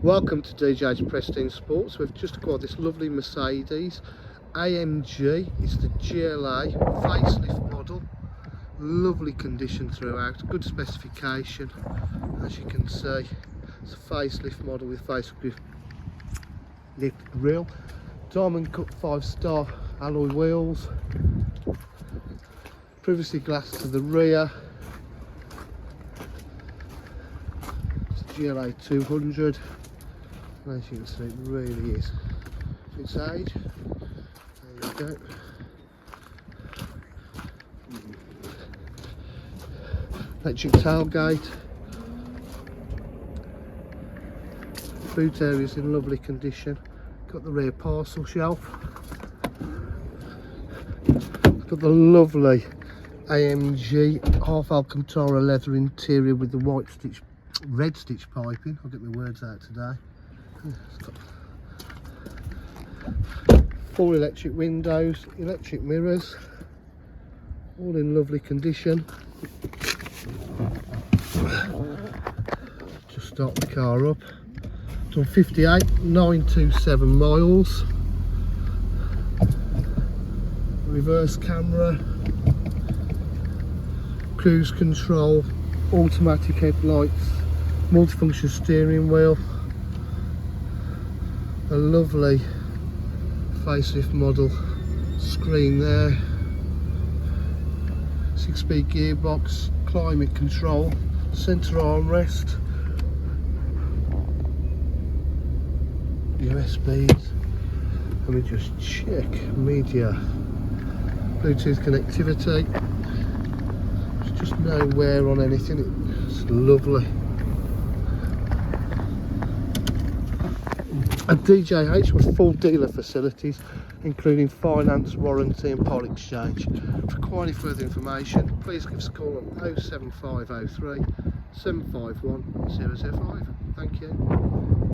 Welcome to DJ's Pristine Sports. We've just acquired this lovely Mercedes AMG. It's the GLA facelift model. Lovely condition throughout, good specification. As you can see, it's a facelift model with facelift grille, diamond cut 5-star alloy wheels, privacy glass to the rear. It's a GLA200. As you can see, it really is its age. There you go. Electric tailgate. Boot area is in lovely condition. Got the rear parcel shelf. Got the lovely AMG half Alcantara leather interior with the red stitch piping. I'll get my words out today. It's got 4 electric windows, electric mirrors, all in lovely condition. Just start the car up. Done 58,927 miles. Reverse camera, cruise control, automatic headlights, multifunction steering wheel. A lovely facelift model screen there. 6-speed gearbox, climate control, centre armrest, USBs. Let me just check media, Bluetooth connectivity. There's just no wear on anything. It's lovely. And DJH with full dealer facilities, including finance, warranty and part exchange. For any further information, please give us a call on 07503 751 005. Thank you.